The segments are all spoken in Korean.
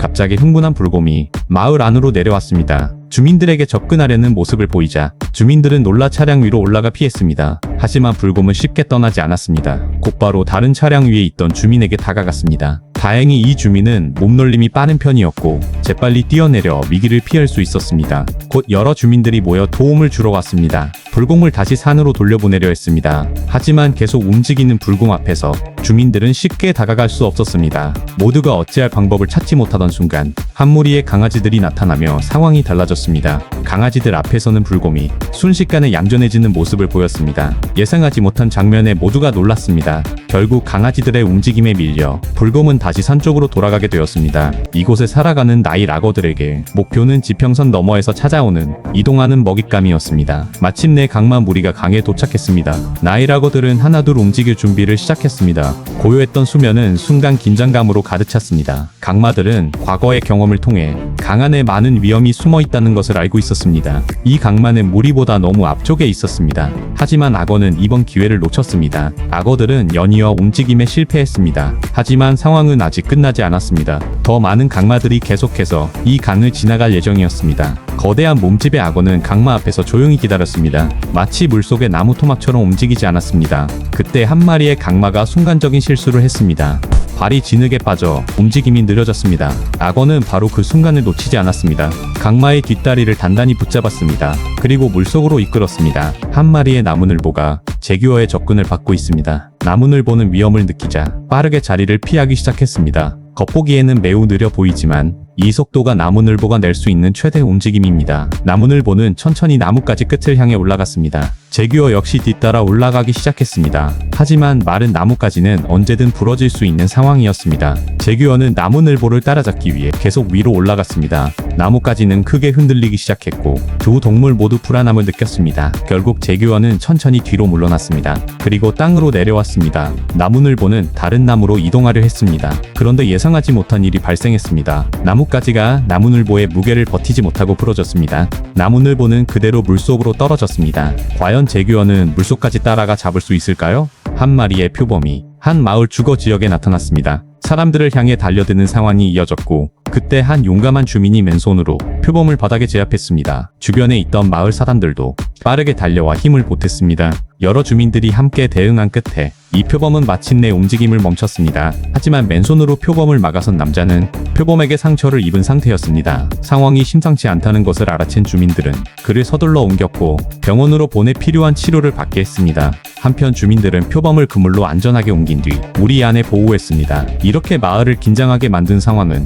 갑자기 흥분한 불곰이 마을 안으로 내려왔습니다. 주민들에게 접근하려는 모습을 보이자 주민들은 놀라 차량 위로 올라가 피했습니다. 하지만 불곰은 쉽게 떠나지 않았습니다. 곧바로 다른 차량 위에 있던 주민에게 다가갔습니다. 다행히 이 주민은 몸놀림이 빠른 편이었고 재빨리 뛰어내려 위기를 피할 수 있었습니다. 곧 여러 주민들이 모여 도움을 주러 왔습니다. 불곰을 다시 산으로 돌려보내려 했습니다. 하지만 계속 움직이는 불곰 앞에서 주민들은 쉽게 다가갈 수 없었습니다. 모두가 어찌할 방법을 찾지 못하던 순간 한 무리의 강아지들이 나타나며 상황이 달라졌습니다. 강아지들 앞에서는 불곰이 순식간에 얌전해지는 모습을 보였습니다. 예상하지 못한 장면에 모두가 놀랐습니다. 결국 강아지들의 움직임에 밀려 불곰은 다시 산 쪽으로 돌아가게 되었습니다. 이곳에 살아가는 나이 라거들에게 목표는 지평선 너머에서 찾아오는 이동하는 먹잇감이었습니다. 마침내 강마 무리가 강에 도착했습니다. 나이 라거들은 하나둘 움직일 준비를 시작했습니다. 고요했던 수면은 순간 긴장감으로 가득 찼습니다. 강마들은 과거의 경험을 통해 강 안에 많은 위험이 숨어 있다는 것을 알고 있었습니다. 이 강마는 무리보다 너무 앞쪽에 있었습니다. 하지만 악어는 이번 기회를 놓쳤습니다. 악어들은 연이어 움직임에 실패했습니다. 하지만 상황은 아직 끝나지 않았습니다. 더 많은 강마들이 계속해서 이 강을 지나갈 예정이었습니다. 거대한 몸집의 악어는 강마 앞에서 조용히 기다렸습니다. 마치 물속의 나무 토막처럼 움직이지 않았습니다. 그때 한 마리의 강마가 순간적인 실수를 했습니다. 발이 진흙에 빠져 움직임이 느려졌습니다. 악어는 바로 그 순간을 놓치지 않았습니다. 강마의 뒷다리를 단단히 붙잡았습니다. 그리고 물속으로 이끌었습니다. 한 마리의 나무늘보가 제규어의 접근을 받고 있습니다. 나무늘보는 위험을 느끼자 빠르게 자리를 피하기 시작했습니다. 겉보기에는 매우 느려 보이지만 이 속도가 나무늘보가 낼 수 있는 최대 움직임입니다. 나무늘보는 천천히 나뭇가지 끝을 향해 올라갔습니다. 제규어 역시 뒤따라 올라가기 시작했습니다. 하지만 마른 나뭇가지는 언제든 부러질 수 있는 상황이었습니다. 제규어는 나무늘보를 따라잡기 위해 계속 위로 올라갔습니다. 나뭇가지는 크게 흔들리기 시작했고 두 동물 모두 불안함을 느꼈습니다. 결국 제규어는 천천히 뒤로 물러났습니다. 그리고 땅으로 내려왔습니다. 나무늘보는 다른 나무로 이동하려 했습니다. 그런데 예상하지 못한 일이 발생했습니다. 나뭇가지가 나무늘보의 무게를 버티지 못하고 부러졌습니다. 나무늘보는 그대로 물속으로 떨어졌습니다. 과연 제규어는 물속까지 따라가 잡을 수 있을까요? 한 마리의 표범이 한 마을 주거 지역에 나타났습니다. 사람들을 향해 달려드는 상황이 이어졌고 그때 한 용감한 주민이 맨손으로 표범을 바닥에 제압했습니다. 주변에 있던 마을 사람들도 빠르게 달려와 힘을 보탰습니다. 여러 주민들이 함께 대응한 끝에 이 표범은 마침내 움직임을 멈췄습니다. 하지만 맨손으로 표범을 막아선 남자는 표범에게 상처를 입은 상태였습니다. 상황이 심상치 않다는 것을 알아챈 주민들은 그를 서둘러 옮겼고 병원으로 보내 필요한 치료를 받게 했습니다. 한편 주민들은 표범을 그물로 안전하게 옮긴 뒤 우리 안에 보호했습니다. 이렇게 마을을 긴장하게 만든 상황은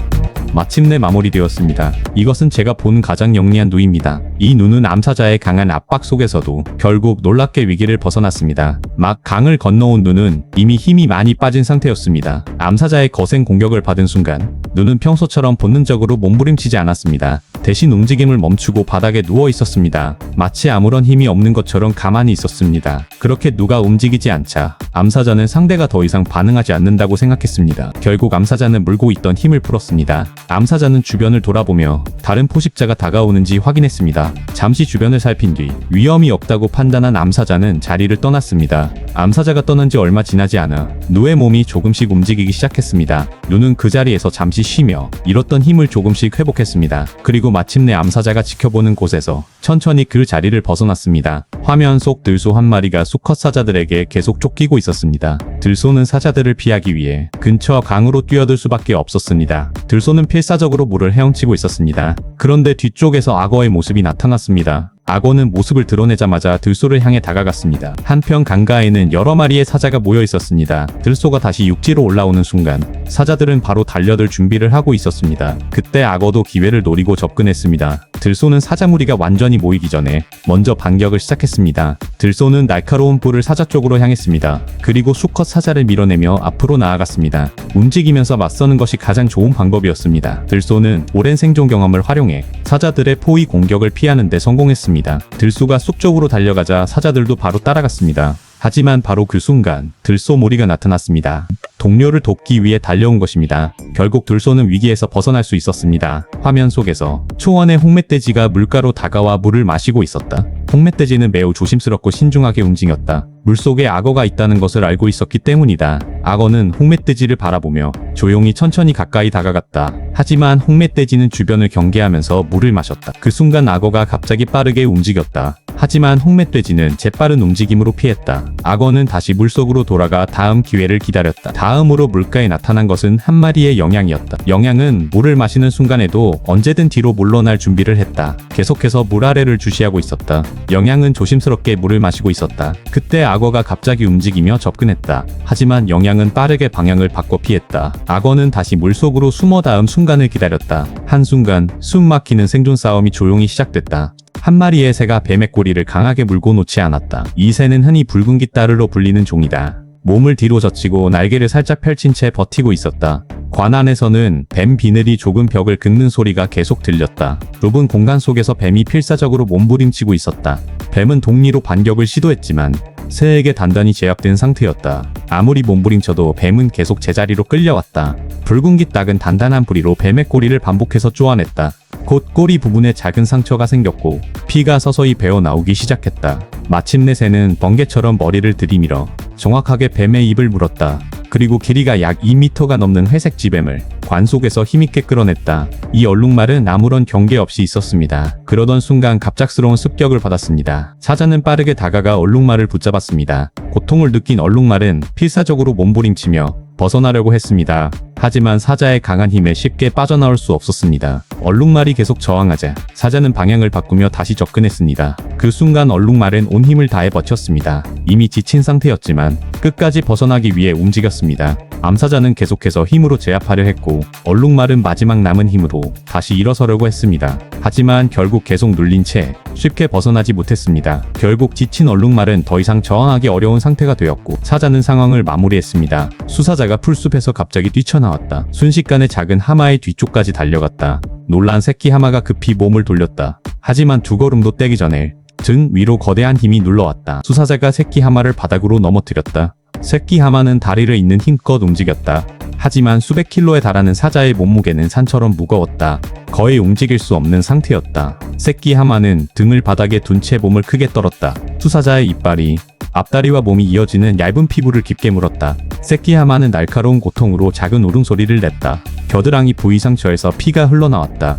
마침내 마무리되었습니다. 이것은 제가 본 가장 영리한 누입니다. 이 누는 암사자의 강한 압박 속에서도 결국 놀랍게 위기를 벗어났습니다. 막 강을 건너온 누는 이미 힘이 많이 빠진 상태였습니다. 암사자의 거센 공격을 받은 순간 누는 평소처럼 본능적으로 몸부림치지 않았습니다. 대신 움직임을 멈추고 바닥에 누워 있었습니다. 마치 아무런 힘이 없는 것처럼 가만히 있었습니다. 그렇게 누가 움직이지 않자 암사자는 상대가 더 이상 반응하지 않는다고 생각했습니다. 결국 암사자는 물고 있던 힘을 풀었습니다. 암사자는 주변을 돌아보며 다른 포식자가 다가오는지 확인했습니다. 잠시 주변을 살핀 뒤 위험이 없다고 판단한 암사자는 자리를 떠났습니다. 암사자가 떠난 지 얼마 지나지 않아 누의 몸이 조금씩 움직이기 시작했습니다. 누는 그 자리에서 잠시 쉬며 잃었던 힘을 조금씩 회복했습니다. 그리고 마침내 암사자가 지켜보는 곳에서 천천히 그 자리를 벗어났습니다. 화면 속 들소 한 마리가 수컷 사자들에게 계속 쫓기고 있었습니다. 들소는 사자들을 피하기 위해 근처 강으로 뛰어들 수밖에 없었습니다. 들소는 필사적으로 물을 헤엄치고 있었습니다. 그런데 뒤쪽에서 악어의 모습이 나타났습니다. 악어는 모습을 드러내자마자 들소를 향해 다가갔습니다. 한편 강가에는 여러 마리의 사자가 모여 있었습니다. 들소가 다시 육지로 올라오는 순간 사자들은 바로 달려들 준비를 하고 있었습니다. 그때 악어도 기회를 노리고 접근했습니다. 들소는 사자 무리가 완전히 모이기 전에 먼저 반격을 시작했습니다. 들소는 날카로운 뿔을 사자 쪽으로 향했습니다. 그리고 수컷 사자를 밀어내며 앞으로 나아갔습니다. 움직이면서 맞서는 것이 가장 좋은 방법이었습니다. 들소는 오랜 생존 경험을 활용해 사자들의 포위 공격을 피하는 데 성공했습니다. 들소가 숲 쪽으로 달려가자 사자들도 바로 따라갔습니다. 하지만 바로 그 순간 들소몰이가 나타났습니다. 동료를 돕기 위해 달려온 것입니다. 결국 들소는 위기에서 벗어날 수 있었습니다. 화면 속에서 초원의 홍멧돼지가 물가로 다가와 물을 마시고 있었다. 홍멧돼지는 매우 조심스럽고 신중하게 움직였다. 물속에 악어가 있다는 것을 알고 있었기 때문이다. 악어는 홍멧돼지를 바라보며 조용히 천천히 가까이 다가갔다. 하지만 홍멧돼지는 주변을 경계하면서 물을 마셨다. 그 순간 악어가 갑자기 빠르게 움직였다. 하지만 홍멧돼지는 재빠른 움직임으로 피했다. 악어는 다시 물속으로 돌아가 다음 기회를 기다렸다. 다음으로 물가에 나타난 것은 한 마리의 영양이었다. 영양은 물을 마시는 순간에도 언제든 뒤로 물러날 준비를 했다. 계속해서 물 아래를 주시하고 있었다. 영양은 조심스럽게 물을 마시고 있었다. 그때 악어가 갑자기 움직이며 접근했다. 하지만 영양은 빠르게 방향을 바꿔 피했다. 악어는 다시 물속으로 숨어 다음 순간을 기다렸다. 한순간 숨 막히는 생존 싸움이 조용히 시작됐다. 한 마리의 새가 뱀의 꼬리를 강하게 물고 놓지 않았다. 이 새는 흔히 붉은기 따르로 불리는 종이다. 몸을 뒤로 젖히고 날개를 살짝 펼친 채 버티고 있었다. 관 안에서는 뱀 비늘이 좁은 벽을 긁는 소리가 계속 들렸다. 좁은 공간 속에서 뱀이 필사적으로 몸부림치고 있었다. 뱀은 독리로 반격을 시도했지만 새에게 단단히 제압된 상태였다. 아무리 몸부림쳐도 뱀은 계속 제자리로 끌려왔다. 붉은기 닦은 단단한 부리로 뱀의 꼬리를 반복해서 쪼아냈다. 곧 꼬리 부분에 작은 상처가 생겼고 피가 서서히 배어 나오기 시작했다. 마침내 새는 번개처럼 머리를 들이밀어 정확하게 뱀의 입을 물었다. 그리고 길이가 약 2m가 넘는 회색 지뱀을 관 속에서 힘있게 끌어냈다. 이 얼룩말은 아무런 경계 없이 있었습니다. 그러던 순간 갑작스러운 습격을 받았습니다. 사자는 빠르게 다가가 얼룩말을 붙잡았습니다. 고통을 느낀 얼룩말은 필사적으로 몸부림치며 벗어나려고 했습니다. 하지만 사자의 강한 힘에 쉽게 빠져나올 수 없었습니다. 얼룩말이 계속 저항하자 사자는 방향을 바꾸며 다시 접근했습니다. 그 순간 얼룩말은 온 힘을 다해 버텼습니다. 이미 지친 상태였지만 끝까지 벗어나기 위해 움직였습니다. 암사자는 계속해서 힘으로 제압하려 했고 얼룩말은 마지막 남은 힘으로 다시 일어서려고 했습니다. 하지만 결국 계속 눌린 채 쉽게 벗어나지 못했습니다. 결국 지친 얼룩말은 더 이상 저항하기 어려운 상태가 되었고 사자는 상황을 마무리했습니다. 수사자가 풀숲에서 갑자기 뛰쳐나왔다. 순식간에 작은 하마의 뒤쪽까지 달려갔다. 놀란 새끼 하마가 급히 몸을 돌렸다. 하지만 두 걸음도 떼기 전에 등 위로 거대한 힘이 눌러왔다. 수사자가 새끼 하마를 바닥으로 넘어뜨렸다. 새끼 하마는 다리를 잇는 힘껏 움직였다. 하지만 수백 킬로에 달하는 사자의 몸무게는 산처럼 무거웠다. 거의 움직일 수 없는 상태였다. 새끼 하마는 등을 바닥에 둔 채 몸을 크게 떨었다. 수사자의 이빨이 앞다리와 몸이 이어지는 얇은 피부를 깊게 물었다. 새끼 하마는 날카로운 고통으로 작은 울음소리를 냈다. 겨드랑이 부위 상처에서 피가 흘러나왔다.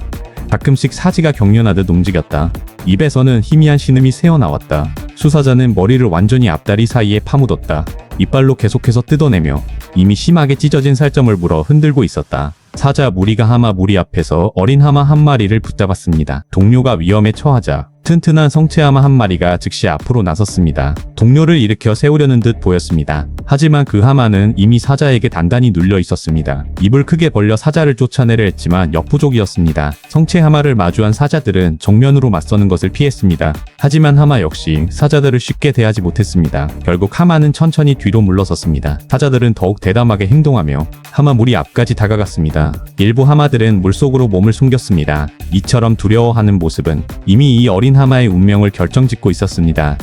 가끔씩 사지가 경련하듯 움직였다. 입에서는 희미한 신음이 새어나왔다. 수사자는 머리를 완전히 앞다리 사이에 파묻었다. 이빨로 계속해서 뜯어내며 이미 심하게 찢어진 살점을 물어 흔들고 있었다. 사자 무리가 하마 무리 앞에서 어린 하마 한 마리를 붙잡았습니다. 동료가 위험에 처하자 튼튼한 성체 하마 한 마리가 즉시 앞으로 나섰습니다. 동료를 일으켜 세우려는 듯 보였습니다. 하지만 그 하마는 이미 사자에게 단단히 눌려 있었습니다. 입을 크게 벌려 사자를 쫓아내려 했지만 역부족이었습니다. 성체 하마를 마주한 사자들은 정면으로 맞서는 것을 피했습니다. 하지만 하마 역시 사자들을 쉽게 대하지 못했습니다. 결국 하마는 천천히 뒤로 물러섰습니다. 사자들은 더욱 대담하게 행동하며 하마 무리 앞까지 다가갔습니다. 일부 하마들은 물속으로 몸을 숨겼습니다. 이처럼 두려워하는 모습은 이미 이 어린 하마의 운명을 결정짓고 있었습니다.